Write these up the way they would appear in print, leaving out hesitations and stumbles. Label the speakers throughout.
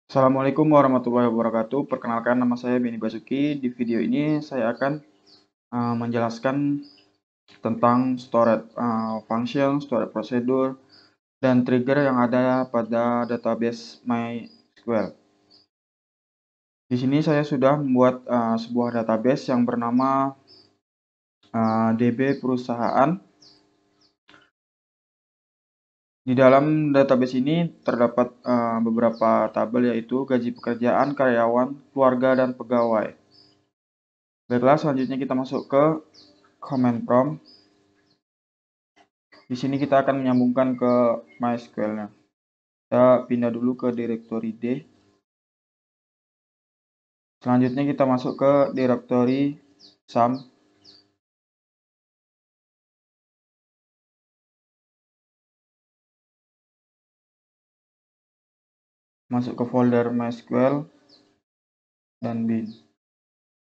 Speaker 1: Assalamualaikum warahmatullahi wabarakatuh. Perkenalkan, nama saya Beni Basuki. Di video ini saya akan menjelaskan tentang storage function, storage prosedur, dan trigger yang ada pada database MySQL. Di sini saya sudah membuat sebuah database yang bernama DB perusahaan. Di dalam database ini terdapat beberapa tabel, yaitu gaji pekerjaan, karyawan, keluarga, dan pegawai. Baiklah, selanjutnya kita masuk ke command prompt. Di sini kita akan menyambungkan ke MySQL-nya. Kita pindah dulu ke direktori D. Selanjutnya kita masuk ke direktori sum. Masuk ke folder MySQL dan bin.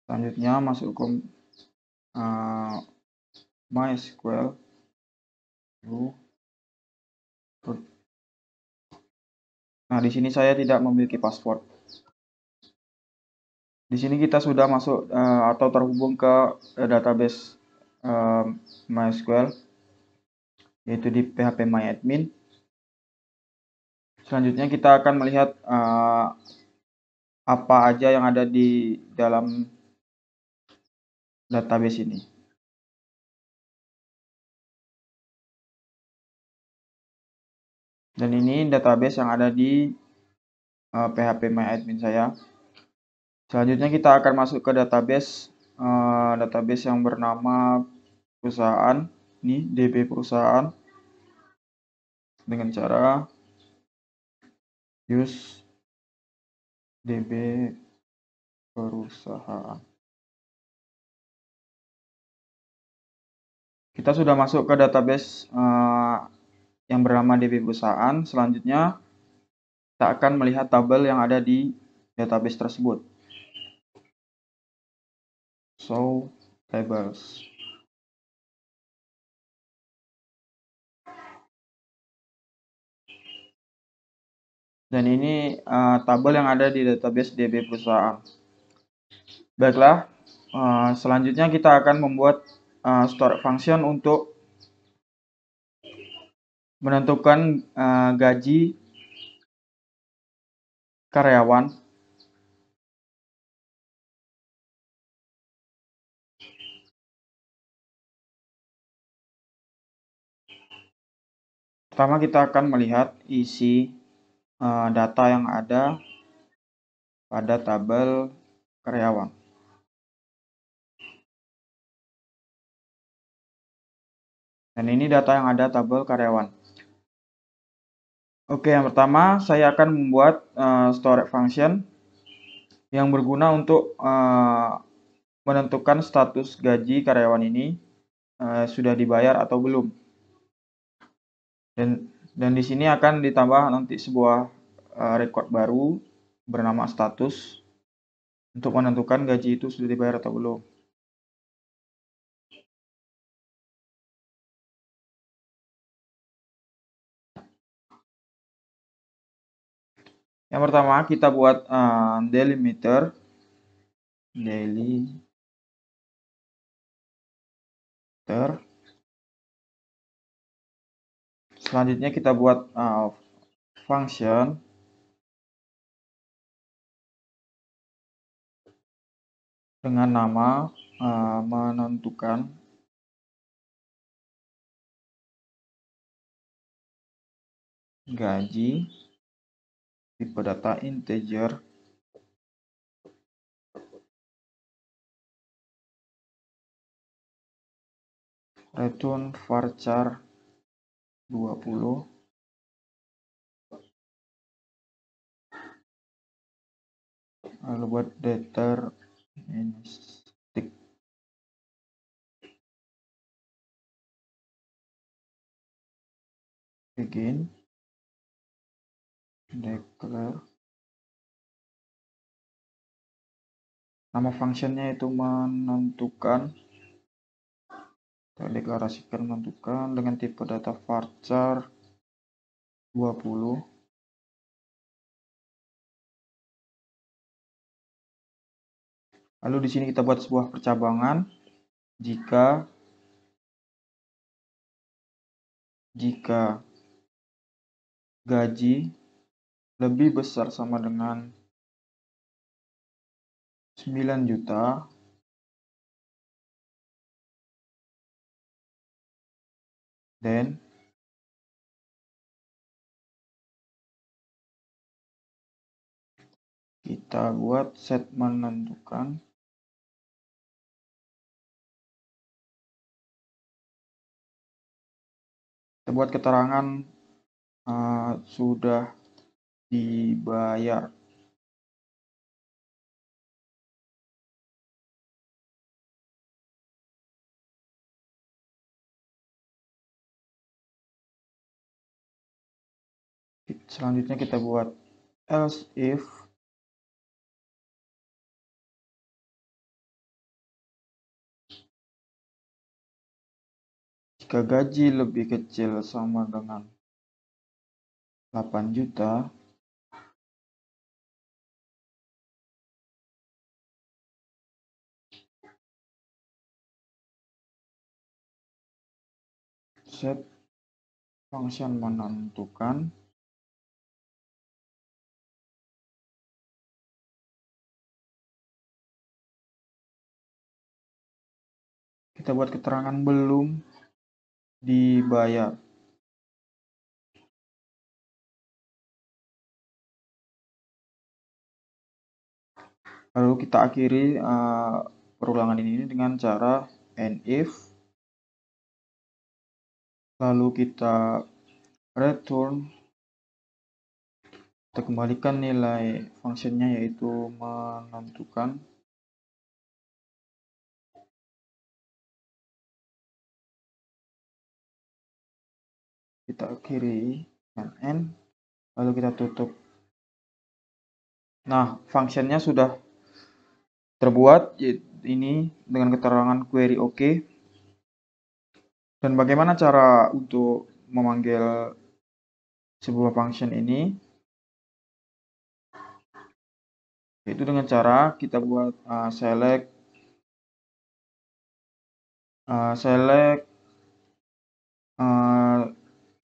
Speaker 1: Selanjutnya masuk ke MySQL. Nah, di sini saya tidak memiliki password. Di sini kita sudah masuk atau terhubung ke database MySQL, yaitu di phpMyAdmin. Selanjutnya kita akan melihat apa aja yang ada di dalam database ini. Dan ini database yang ada di phpMyAdmin saya. Selanjutnya kita akan masuk ke database yang bernama perusahaan. Ini DB perusahaan, dengan cara use DB perusahaan. Kita sudah masuk ke database yang bernama DB perusahaan. Selanjutnya kita akan melihat tabel yang ada di database tersebut. Show tables. Dan ini tabel yang ada di database DB perusahaan. Baiklah, selanjutnya kita akan membuat storage function untuk menentukan gaji karyawan. Pertama kita akan melihat isi data yang ada pada tabel karyawan. Dan ini data yang ada tabel karyawan. Oke, yang pertama saya akan membuat storage function yang berguna untuk menentukan status gaji karyawan ini sudah dibayar atau belum. Dan di sini akan ditambah nanti sebuah record baru bernama status untuk menentukan gaji itu sudah dibayar atau belum. Yang pertama kita buat delimiter. Selanjutnya kita buat function dengan nama menentukan gaji, tipe data integer, return varchar 20, lalu buat deterministic. Begin declare. Nama functionnya itu menentukan. Kita deklarasikan menentukan dengan tipe data varchar 20. Lalu di sini kita buat sebuah percabangan jika gaji lebih besar sama dengan 9 juta, then kita buat set menentukan. Kita buat keterangan sudah dibayar. Selanjutnya kita buat else if jika gaji lebih kecil sama dengan 8 juta, set function menentukan kita buat keterangan belum dibayar. Lalu kita akhiri perulangan ini dengan cara and if, lalu kita return, kita kembalikan nilai fungsinya yaitu menentukan. Kita akhiri dengan end, lalu kita tutup. Nah, fungsinya sudah terbuat ini dengan keterangan query OK. Dan bagaimana cara untuk memanggil sebuah function ini? Yaitu dengan cara kita buat select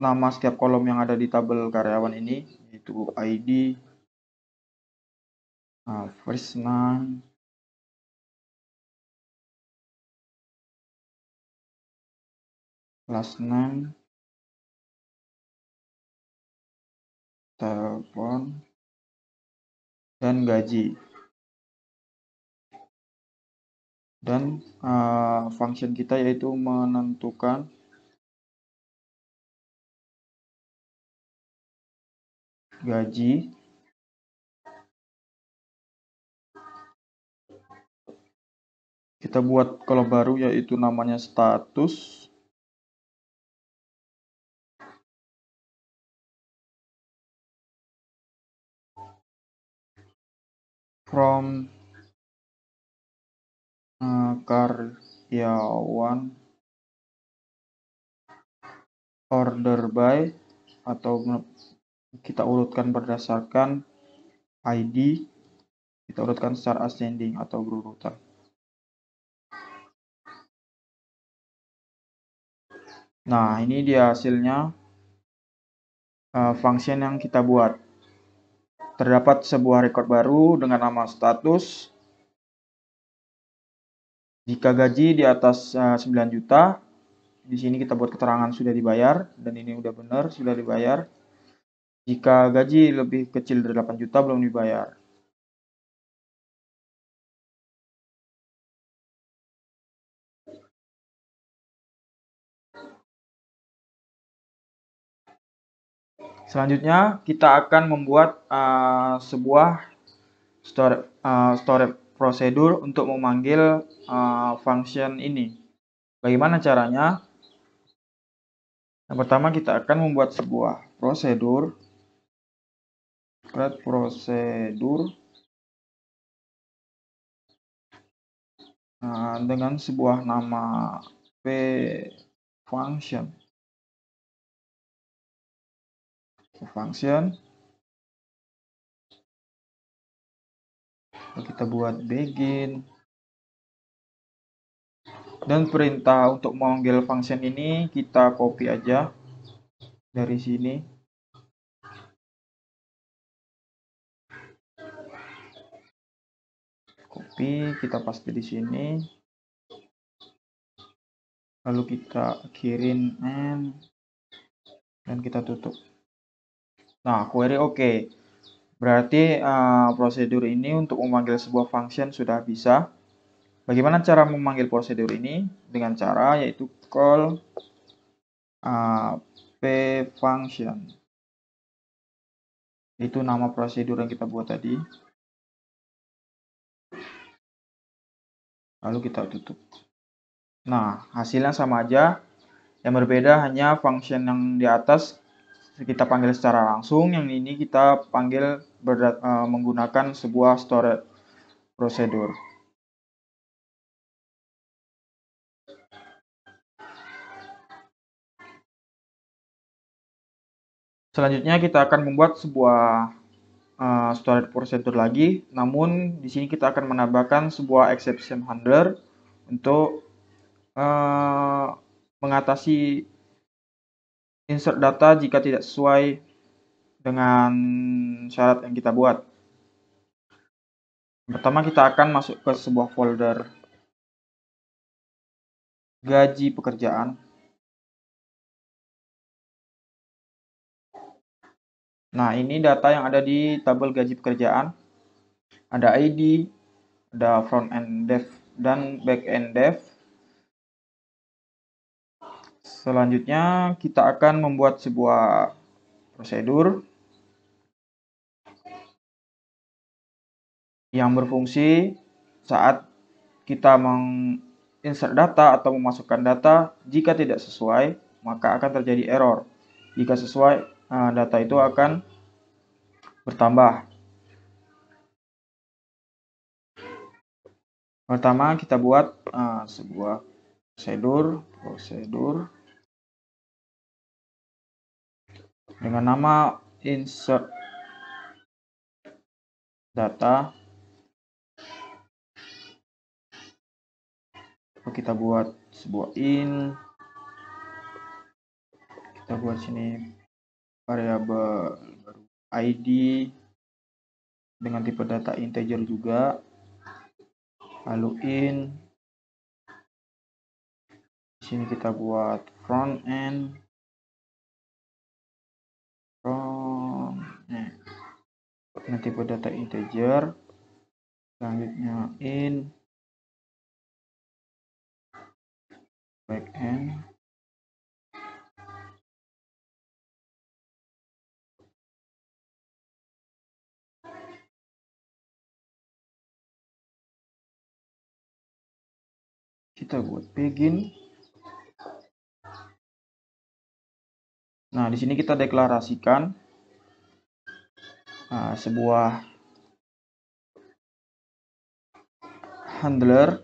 Speaker 1: nama setiap kolom yang ada di tabel karyawan ini, yaitu ID, first name, last name, telepon, dan gaji. Dan function kita yaitu menentukan gaji kita buat kolom baru yaitu namanya status. From karyawan order by, atau kita urutkan berdasarkan ID, kita urutkan secara ascending atau berurutan. Nah, ini dia hasilnya function yang kita buat. Terdapat sebuah record baru dengan nama status. Jika gaji di atas 9 juta, di sini kita buat keterangan sudah dibayar, dan ini udah benar sudah dibayar. Jika gaji lebih kecil dari 8 juta belum dibayar. Selanjutnya kita akan membuat sebuah storage prosedur untuk memanggil function ini. Bagaimana caranya? Yang pertama kita akan membuat sebuah prosedur, create prosedur dengan sebuah nama p function. Kita buat begin, Dan perintah untuk memanggil function ini kita copy aja dari sini. Copy, kita paste di sini. Lalu kita akhirin and dan kita tutup. Nah, query oke. Berarti prosedur ini untuk memanggil sebuah function sudah bisa. Bagaimana cara memanggil prosedur ini? Dengan cara yaitu call p-function. Itu nama prosedur yang kita buat tadi. Lalu kita tutup. Nah, hasilnya sama aja. Yang berbeda hanya function yang di atas kita panggil secara langsung, yang ini kita panggil menggunakan sebuah storage prosedur. Selanjutnya kita akan membuat sebuah storage prosedur lagi, namun di sini kita akan menambahkan sebuah exception handler untuk mengatasi insert data jika tidak sesuai dengan syarat yang kita buat. Pertama kita akan masuk ke sebuah folder gaji pekerjaan. Nah, ini data yang ada di tabel gaji pekerjaan. Ada ID, ada front end dev dan back end dev. Selanjutnya kita akan membuat sebuah prosedur yang berfungsi saat kita menginsert data atau memasukkan data. Jika tidak sesuai, maka akan terjadi error. Jika sesuai, data itu akan bertambah. Pertama kita buat sebuah prosedur dengan nama insert data. Kita buat sebuah kita buat sini variabel baru ID dengan tipe data integer juga, lalu di sini kita buat front end dengan tipe data integer, selanjutnya back end kita buat begin. Nah, di sini kita deklarasikan sebuah handler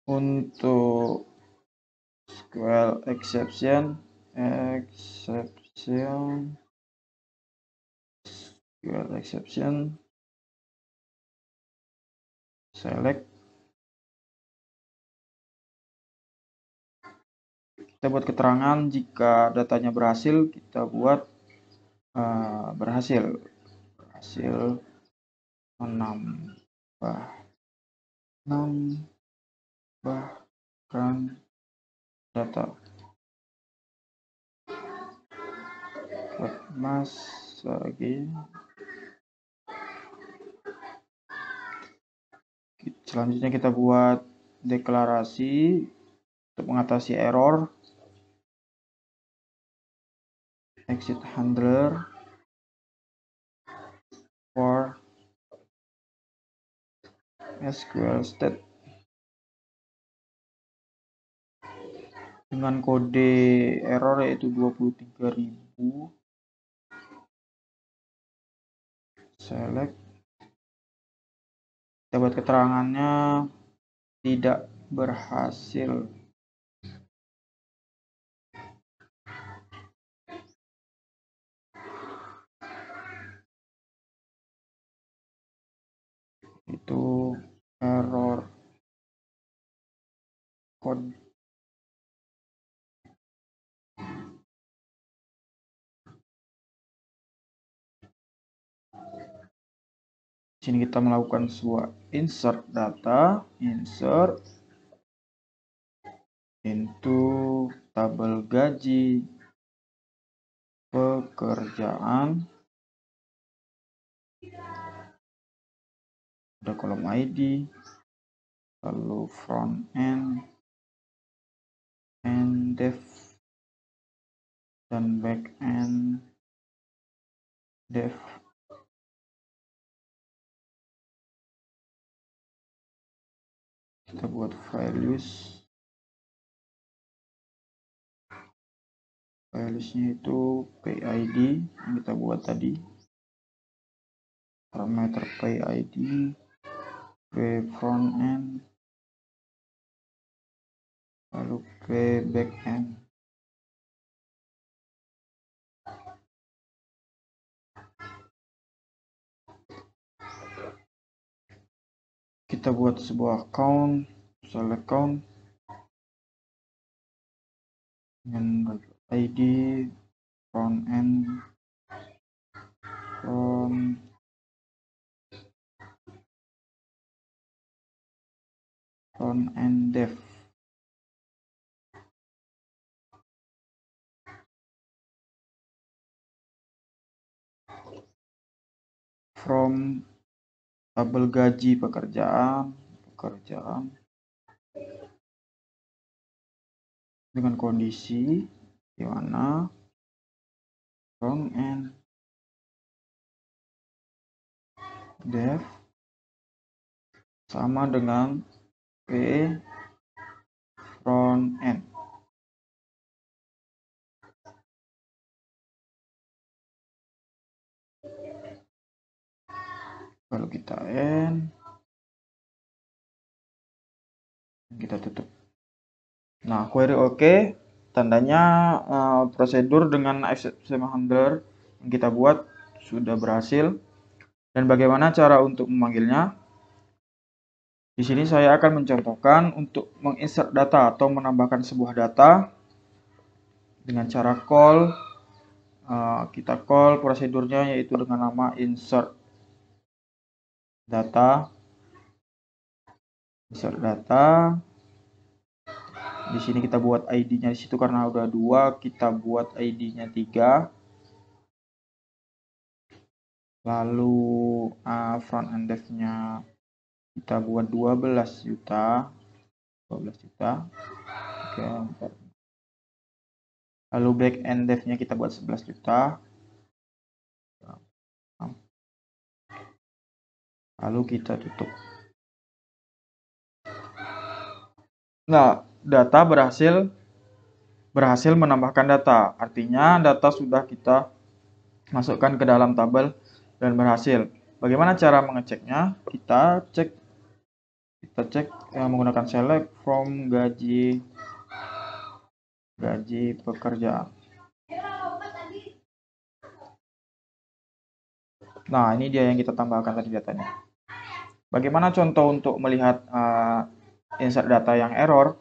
Speaker 1: untuk SQL exception select. Kita buat keterangan jika datanya berhasil, kita buat berhasil menambahkan data. Buat mas lagi. Selanjutnya kita buat deklarasi untuk mengatasi error. Exit handler for SQL state dengan kode error yaitu 23.000. Select. Kita buat keterangannya tidak berhasil. Itu code. Di sini kita melakukan sebuah insert data, insert into tabel gaji pekerjaan, ada kolom ID, lalu front end and dev dan back end dev. Kita buat valuesnya itu PID yang kita buat tadi, parameter PID, P front end, lalu P back end. Kita buat sebuah account, select account dengan ID front end dev. From tabel gaji pekerjaan dengan kondisi di mana front end dev sama dengan P front end. Kalau kita end, kita tutup. Nah, query oke, tandanya prosedur dengan exception handler yang kita buat sudah berhasil. Dan bagaimana cara untuk memanggilnya? Di sini saya akan mencontohkan untuk menginsert data atau menambahkan sebuah data dengan cara call. Kita call prosedurnya yaitu dengan nama insert data. Di sini kita buat ID-nya di situ karena udah 2, kita buat ID-nya 3. Lalu front end dev-nya kita buat 12 juta. Oke, lalu back end dev-nya kita buat 11 juta. Lalu kita tutup. Nah, data berhasil menambahkan data. Artinya data sudah kita masukkan ke dalam tabel dan berhasil. Bagaimana cara mengeceknya? Kita cek menggunakan select from gaji pekerjaan. Nah, ini dia yang kita tambahkan tadi datanya. Bagaimana contoh untuk melihat insert data yang error?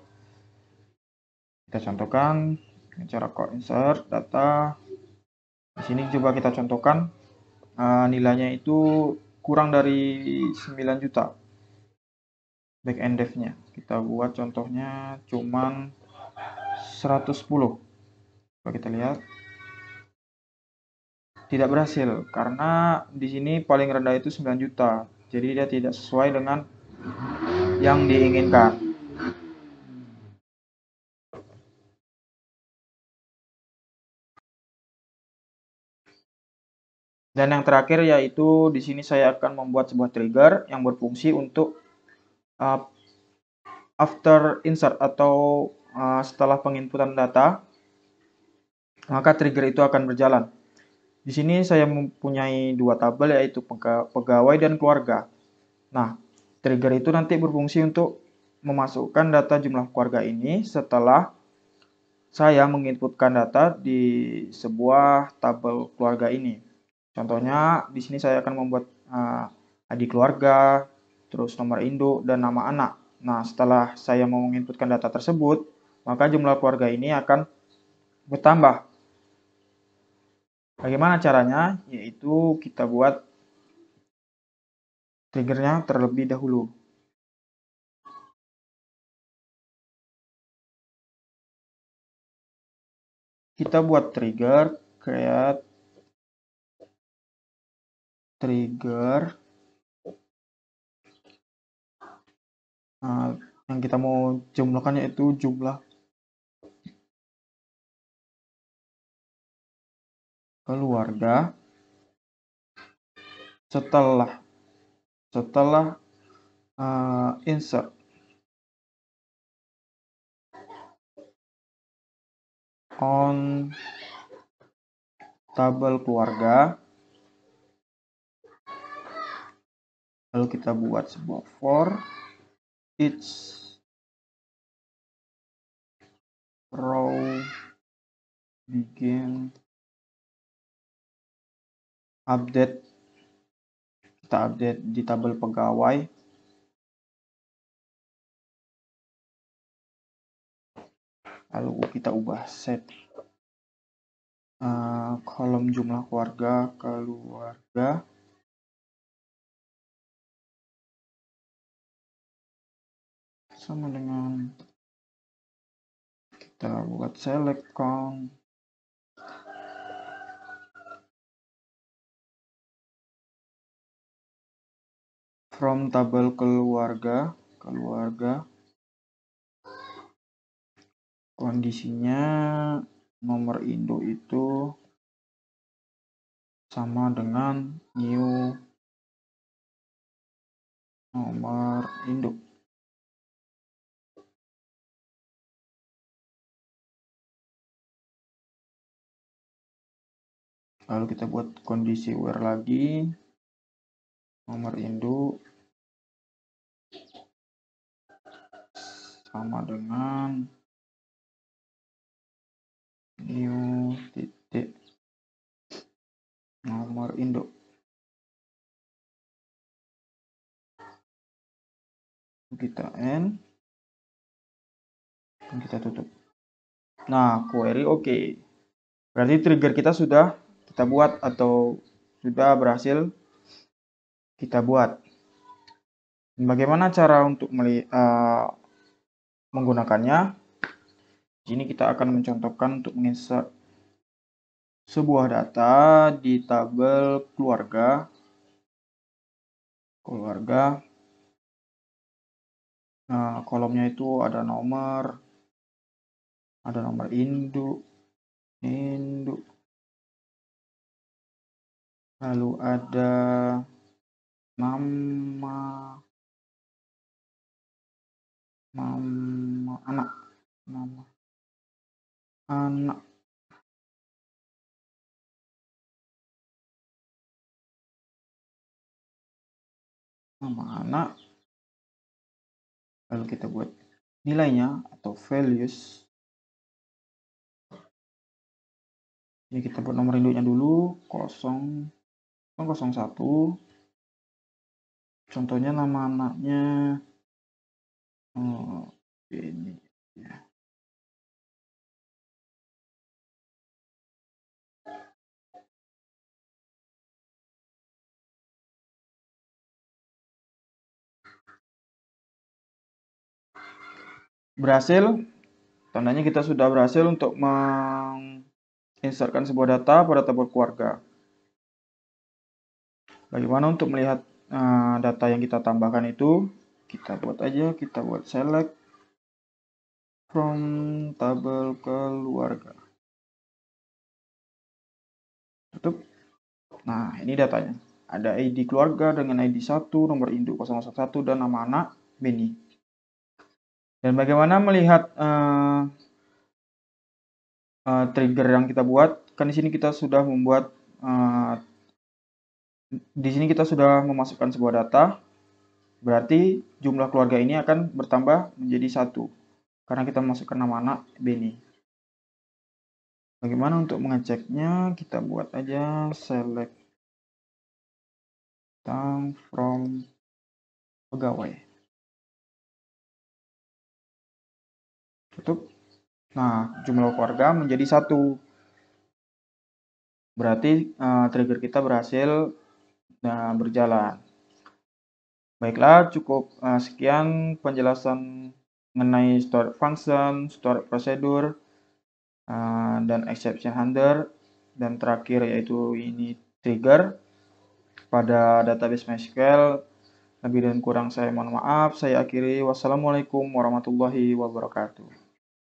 Speaker 1: Kita contohkan dengan cara code insert data. Di sini coba kita contohkan nilainya itu kurang dari 9 juta. Back end dev-nya kita buat contohnya cuman 110. Coba kita lihat. Tidak berhasil karena di sini paling rendah itu 9 juta. Jadi dia tidak sesuai dengan yang diinginkan. Dan yang terakhir yaitu di sini saya akan membuat sebuah trigger yang berfungsi untuk after insert atau setelah penginputan data, maka trigger itu akan berjalan. Di sini saya mempunyai 2 tabel yaitu pegawai dan keluarga. Nah, trigger itu nanti berfungsi untuk memasukkan data jumlah keluarga ini setelah saya menginputkan data di sebuah tabel keluarga ini. Contohnya di sini saya akan membuat ID keluarga, terus nomor induk dan nama anak. Nah, setelah saya mau menginputkan data tersebut, maka jumlah keluarga ini akan bertambah. Bagaimana caranya? Yaitu kita buat triggernya terlebih dahulu. Kita buat trigger, create trigger. Nah, yang kita mau jumlahkan yaitu jumlah keluarga setelah insert on tabel keluarga, lalu kita buat sebuah for each row begin update. Kita update di tabel pegawai, lalu kita ubah set kolom jumlah keluarga sama dengan kita buat select count from tabel keluarga. Kondisinya nomor induk itu sama dengan new nomor induk. Lalu kita buat kondisi where lagi, nomor induk sama dengan new titik nomor induk. Kita end dan kita tutup. Nah, query oke. Berarti trigger kita sudah kita buat atau sudah berhasil kita buat. Dan bagaimana cara untuk menggunakannya? Di sini kita akan mencontohkan untuk menginsert sebuah data di tabel keluarga. Nah, kolomnya itu ada nomor induk, lalu ada nama anak, lalu kita buat nilainya atau values. Ini kita buat nomor induknya dulu 001. Contohnya nama anaknya ini ya. Berhasil, tandanya kita sudah berhasil untuk menginsertkan sebuah data pada tabel keluarga. Bagaimana untuk melihat data yang kita tambahkan itu? Kita buat select from tabel keluarga. Tutup. Nah, ini datanya. Ada ID keluarga dengan ID 1, nomor induk 011, dan nama anak Beni. Dan bagaimana melihat trigger yang kita buat? Kan di sini kita sudah membuat di sini kita sudah memasukkan sebuah data, berarti jumlah keluarga ini akan bertambah menjadi 1 karena kita masukkan nama anak Beni. Bagaimana untuk mengeceknya? Kita buat aja select from pegawai. tutup. Nah, jumlah keluarga menjadi 1. Berarti trigger kita berhasil berjalan. Baiklah, cukup sekian penjelasan mengenai storage function, storage procedure, dan exception handler, dan terakhir yaitu ini trigger pada database MySQL. Lebih dan kurang saya mohon maaf. Saya akhiri. Wassalamualaikum warahmatullahi wabarakatuh.